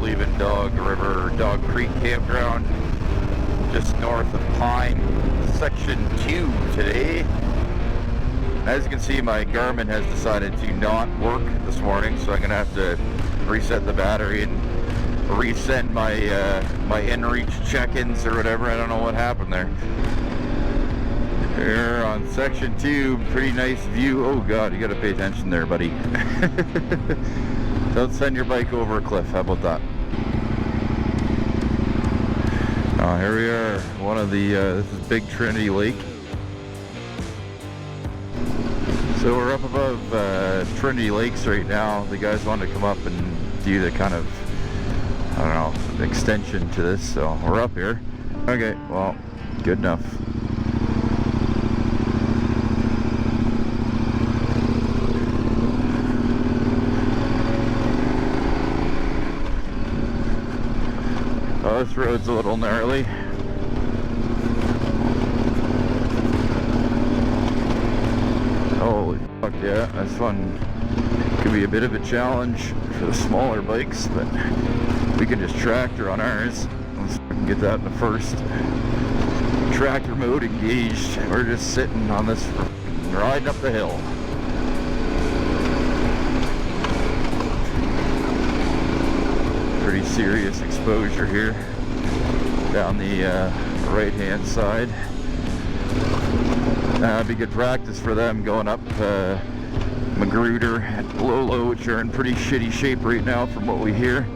leaving Dog River, Dog Creek Campground, just north of Pine, Section 2 today. As you can see, my Garmin has decided to not work this morning, so I'm going to have to reset the battery and resend my my inReach check-ins or whatever. I don't know what happened there. Here on Section 2, pretty nice view. Oh God, you got to pay attention there, buddy. Don't send your bike over a cliff. How about that? Here we are. One of the this is Big Trinity Lake. So we're up above Trinity Lakes right now. The guys wanted to come up and do the kind of, I don't know, extension to this, so we're up here. Okay, well, good enough. Oh, this road's a little gnarly. Holy fuck, yeah, this one could be a bit of a challenge for the smaller bikes, but we can just tractor on ours. Let's get that in the first. Tractor mode engaged. We're just sitting on this, riding up the hill. Pretty serious exposure here down the right-hand side. It'd be good practice for them going up Magruder and Lolo, which are in pretty shitty shape right now from what we hear.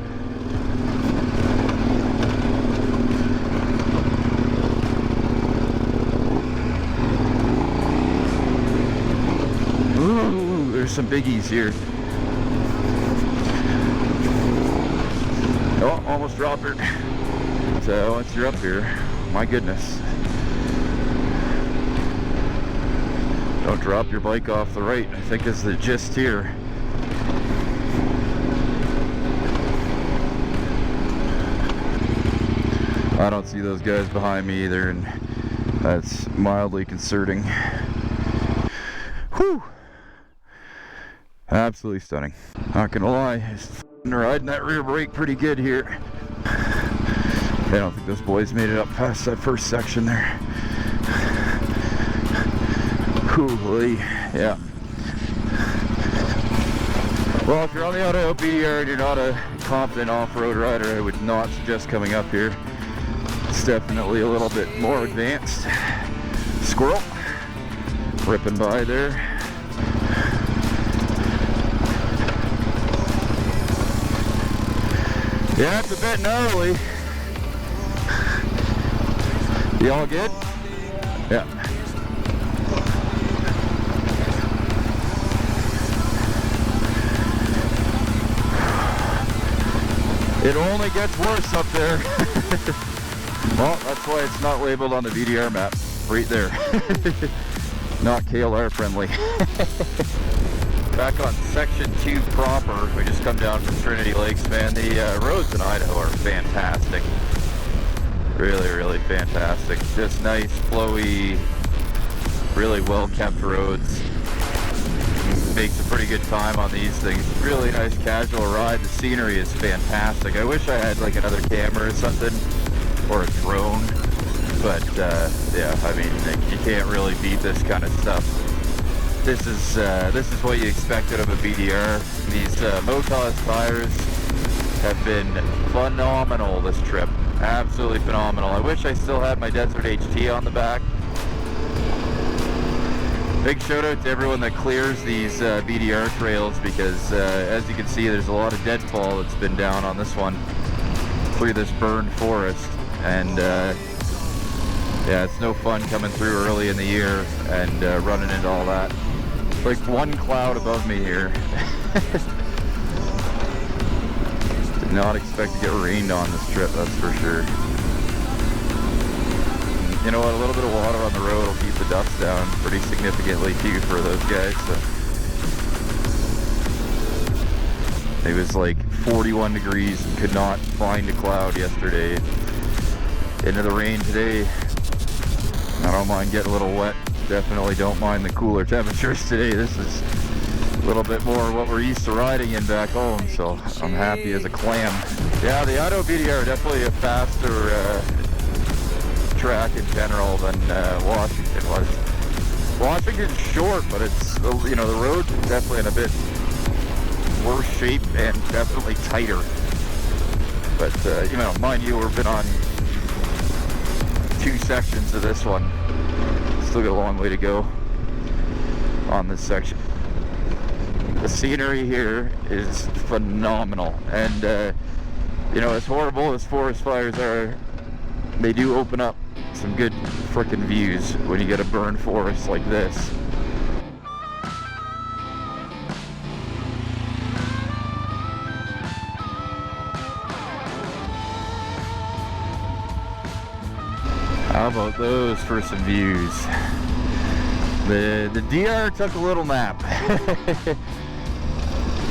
Ooh, there's some biggies here. Oh, almost dropped her. So once you're up here, my goodness. Don't drop your bike off the right, I think is the gist here. I don't see those guys behind me either, and that's mildly concerning. Whew! Absolutely stunning. Not gonna lie, riding that rear brake pretty good here. I don't think those boys made it up past that first section there. Holy, yeah. Well, if you're on the Idaho BDR and you're not a confident off-road rider, I would not suggest coming up here. It's definitely a little bit more advanced. Squirrel, ripping by there. Yeah, it's a bit gnarly. You all good? Yeah. It only gets worse up there. Well, that's why it's not labeled on the BDR map. Right there. Not KLR friendly. Back on Section 2 proper. We just come down from Trinity Lakes, man. The roads in Idaho are fantastic. Really, really fantastic. Just nice, flowy, really well-kept roads. Makes a pretty good time on these things. Really nice casual ride. The scenery is fantastic. I wish I had like another camera or something, or a drone, but yeah, I mean, you can't really beat this kind of stuff. This is what you expected of a BDR. These Motos tires have been phenomenal this trip. Absolutely phenomenal. I wish I still had my Desert HT on the back. Big shout out to everyone that clears these BDR trails, because as you can see, there's a lot of deadfall that's been down on this one. Clear this burned forest, and yeah, it's no fun coming through early in the year and running into all that. Like one cloud above me here. Did not expect to get rained on this trip, that's for sure. You know what, a little bit of water on the road will keep the dust down pretty significantly too for those guys. So. It was like 41 degrees and could not find a cloud yesterday. Into the rain today. I don't mind getting a little wet. Definitely don't mind the cooler temperatures today. This is A little bit more what we're used to riding in back home, so I'm happy as a clam. Yeah, the Idaho BDR definitely a faster track in general than Washington was. Washington's short, but it's, you know, the road's definitely in a bit worse shape and definitely tighter. But you know, mind you, we've been on 2 sections of this one. Still got a long way to go on this section. The scenery here is phenomenal, and you know, as horrible as forest fires are, they do open up some good frickin' views when you get a burned forest like this. How about those for some views? The DR took a little nap,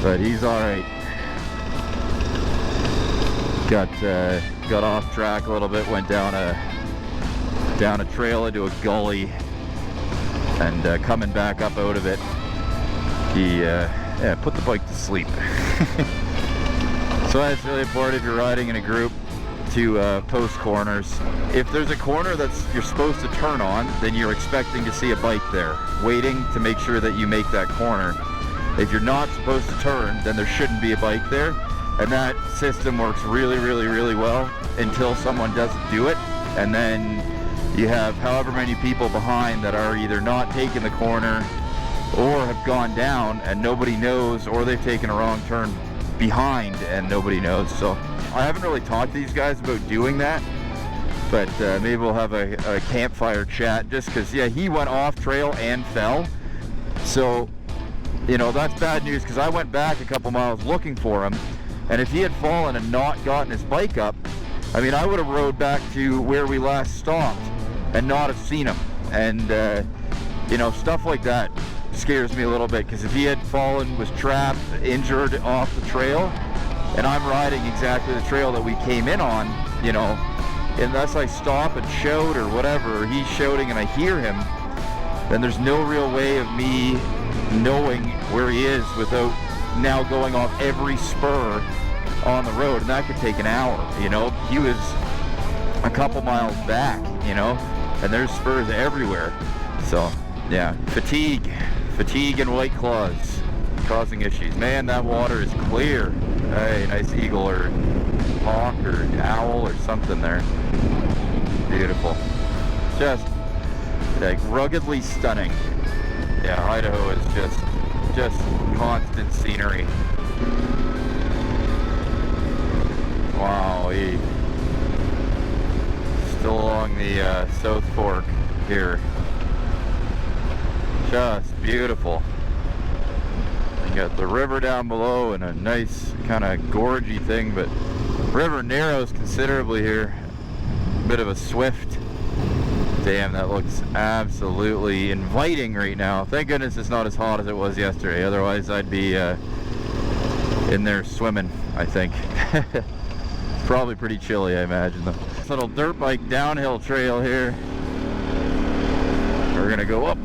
but he's all right. Got off track a little bit, went down a trail into a gully, and coming back up out of it, he yeah, put the bike to sleep. So that's really important if you're riding in a group to post corners. If there's a corner that's you're supposed to turn on, then you're expecting to see a bike there, waiting to make sure that you make that corner. If you're not supposed to turn, then there shouldn't be a bike there. And that system works really, really, really well until someone doesn't do it. And then you have however many people behind that are either not taking the corner or have gone down and nobody knows, or they've taken a wrong turn behind and nobody knows. So I haven't really talked to these guys about doing that, but maybe we'll have a campfire chat, just because, yeah, he went off trail and fell. So, you know, that's bad news, because I went back a couple miles looking for him, and if he had fallen and not gotten his bike up, I mean, I would have rode back to where we last stopped and not have seen him. And, you know, stuff like that scares me a little bit, because if he had fallen, was trapped, injured off the trail, and I'm riding exactly the trail that we came in on, you know, unless I stop and shout or whatever, or he's shouting and I hear him, then there's no real way of me knowing where he is without now going off every spur on the road, and that could take an hour, you know. He was a couple miles back, you know, and there's spurs everywhere. So yeah, fatigue and white claws causing issues. Man, that water is clear. Hey, nice eagle or hawk or owl or something there. Beautiful. Just like ruggedly stunning. Yeah, Idaho is just constant scenery. Wow, still along the South Fork here. Just beautiful. You got the river down below and a nice kind of gorgy thing, but river narrows considerably here. Bit of a swift. Damn, that looks absolutely inviting right now. Thank goodness it's not as hot as it was yesterday. Otherwise, I'd be in there swimming, I think. It's probably pretty chilly, I imagine, though. This little dirt bike downhill trail here. We're gonna go up.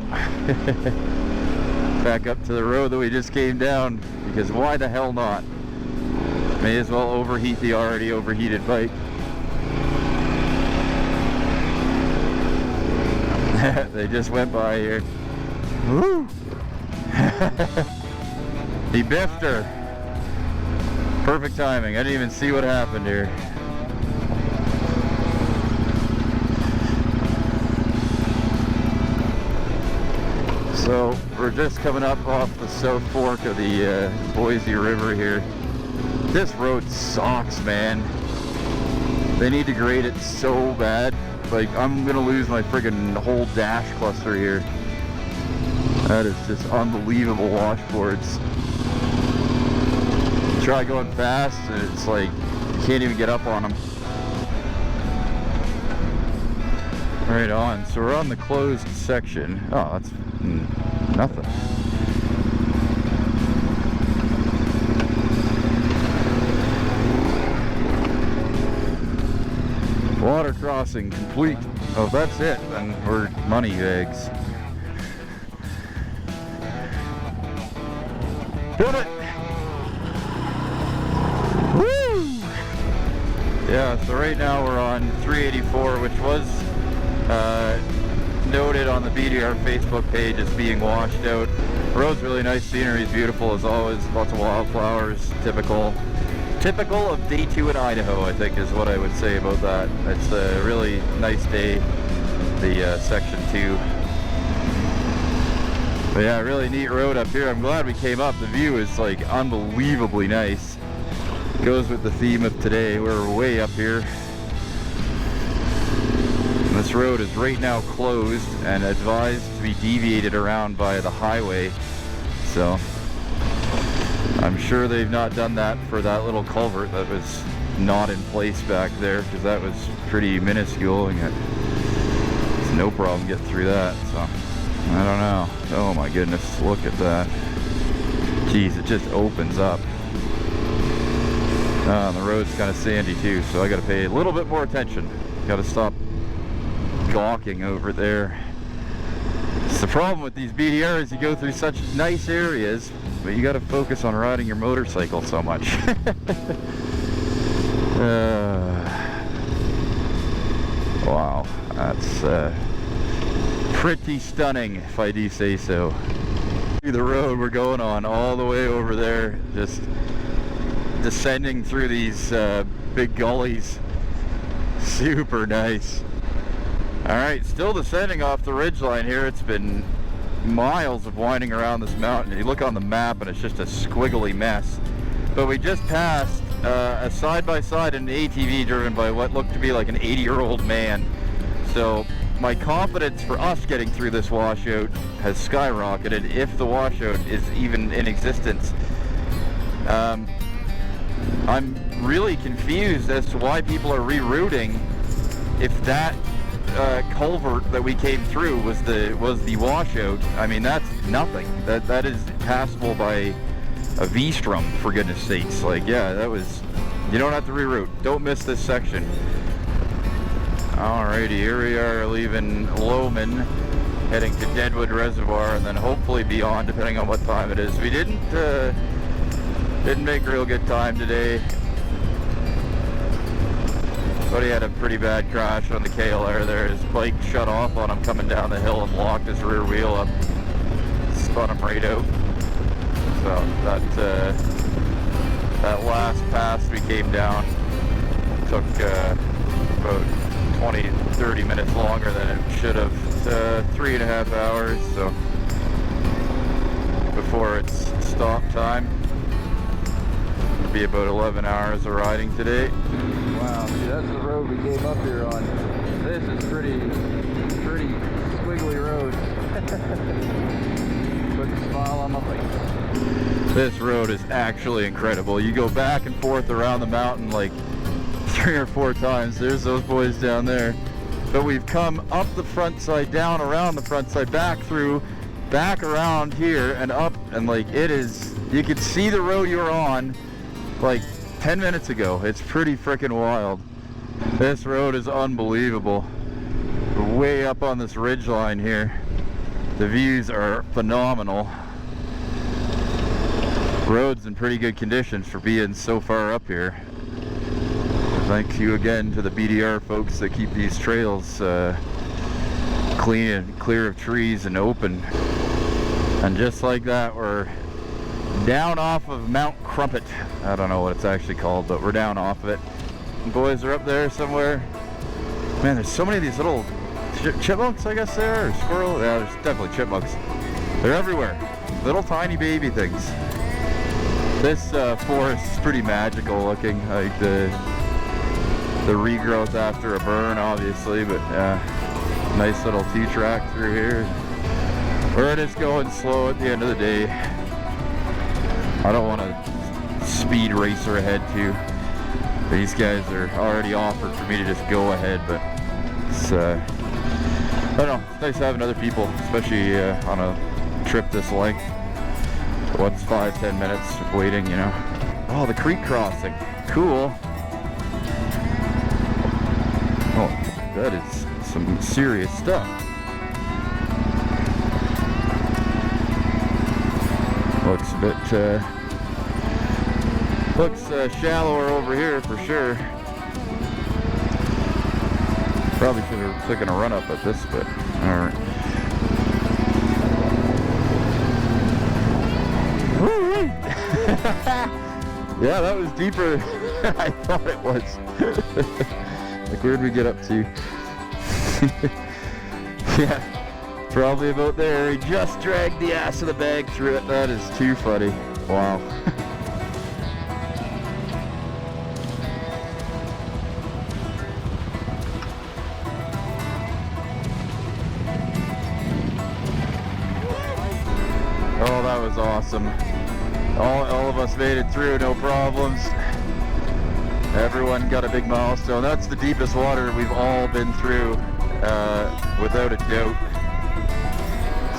Back up to the road that we just came down, because why the hell not? May as well overheat the already overheated bike. They just went by here. Woo! He biffed her. Perfect timing. I didn't even see what happened here. So we're just coming up off the South Fork of the Boise River here. This road sucks, man. They need to grade it so bad. Like, I'm gonna lose my friggin' whole dash cluster here. That is just unbelievable washboards. Try going fast and it's like you can't even get up on them. Right on. So we're on the closed section. Oh, that's nothing. Water crossing complete. Oh, that's it. Then we're money bags. Yeah, so right now we're on 384, which was noted on the BDR Facebook page as being washed out. The road's really nice, scenery is beautiful as always, lots of wildflowers, typical of day 2 in Idaho, I think is what I would say about that. It's a really nice day, the section 2. But yeah, really neat road up here. I'm glad we came up. The view is like unbelievably nice. Goes with the theme of today. We're way up here. This road is right now closed and advised to be deviated around by the highway. So I'm sure they've not done that for that little culvert that was not in place back there, because that was pretty minuscule and it's no problem getting through that. So I don't know. Oh my goodness, look at that. Jeez, it just opens up. The road's kind of sandy too, so I got to pay a little bit more attention. Got to stop gawking over there. It's the problem with these BDRs, you go through such nice areas, but you got to focus on riding your motorcycle so much. Wow, that's pretty stunning, if I do say so. The road we're going on all the way over there, just descending through these big gullies. Super nice. Alright, still descending off the ridgeline here. It's been miles of winding around this mountain. You look on the map and it's just a squiggly mess. But we just passed a side-by-side in an ATV driven by what looked to be like an 80-year-old man. So my confidence for us getting through this washout has skyrocketed, if the washout is even in existence. I'm really confused as to why people are rerouting if that culvert that we came through was the washout. I mean, that's nothing. That is passable by a V-strum, for goodness sakes. Like, yeah, that was, you don't have to reroute. Don't miss this section. Alrighty, here we are leaving Loman, heading to Deadwood Reservoir, and then hopefully beyond, depending on what time it is. We didn't make a real good time today. But he had a pretty bad crash on the KLR there. His bike shut off on him coming down the hill and locked his rear wheel up. Spun him right out. So that last pass we came down took about 20-30 minutes longer than it should have. 3.5 hours, so before it's stop time. It'll be about 11 hours of riding today. Wow, see, that's the road we came up here on. This is pretty squiggly road. Put a smile on my face. This road is actually incredible. You go back and forth around the mountain like 3 or 4 times. There's those boys down there. But we've come up the front side, down around the front side, back through, back around here and up, and like it is, you could see the road you're on like 10 minutes ago. It's pretty freaking wild. This road is unbelievable. We're way up on this ridge line here. The views are phenomenal. Road's in pretty good condition for being so far up here. Thank you again to the BDR folks that keep these trails clean and clear of trees and open. And just like that, we're down off of Mount Crumpet. I don't know what it's actually called, but we're down off of it. The boys are up there somewhere. Man, there's so many of these little chipmunks, I guess there, or squirrel. Yeah, there's definitely chipmunks. They're everywhere. Little tiny baby things. This forest is pretty magical looking, like the regrowth after a burn, obviously, but nice little 2-track through here. We're just going slow at the end of the day. I don't want to speed racer ahead too. These guys are already offered for me to just go ahead, but it's I don't know, it's nice having other people, especially on a trip this length. What's 5-10 minutes of waiting, you know? Oh, the creek crossing, cool. Oh, that is some serious stuff. Looks a bit, shallower over here for sure. Probably should have taken a run up at this, but alright. Yeah, that was deeper than I thought it was. Like, where'd we get up to? Yeah, probably about there. He just dragged the ass of the bag through it. That is too funny. Wow. Oh, that was awesome. All of us made it through, no problems. Everyone got a big milestone. That's the deepest water we've all been through, without a doubt.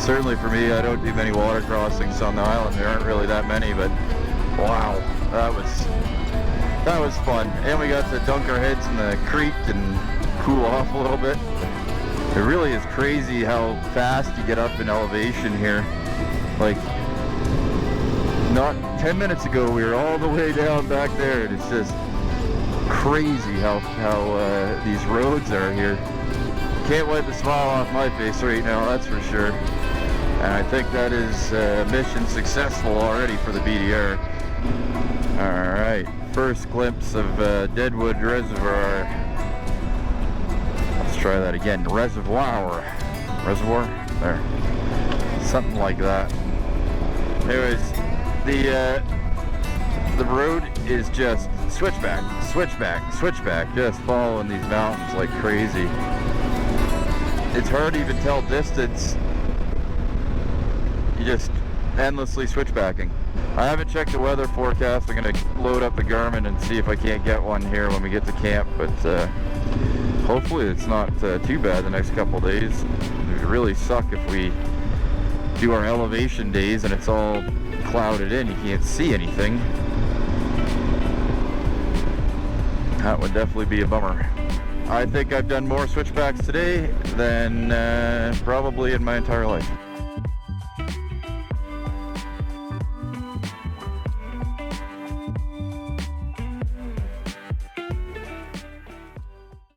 Certainly for me, I don't do many water crossings on the island. There aren't really that many, but wow, that was fun. And we got to dunk our heads in the creek and cool off a little bit. It really is crazy how fast you get up in elevation here. Like, not 10 minutes ago we were all the way down back there, and it's just crazy how these roads are here. Can't wipe the smile off my face right now, that's for sure. And I think that is mission successful already for the BDR. Alright, first glimpse of Deadwood Reservoir. Let's try that again. Reservoir? There. Something like that. Anyways, the road is just switchback, just following these mountains like crazy. It's hard to even tell distance. You just endlessly switchbacking. I haven't checked the weather forecast. I'm gonna load up the Garmin and see if I can't get one here when we get to camp, but hopefully it's not too bad the next couple days. It would really suck if we do our elevation days and it's all clouded in, you can't see anything. That would definitely be a bummer. I think I've done more switchbacks today than probably in my entire life.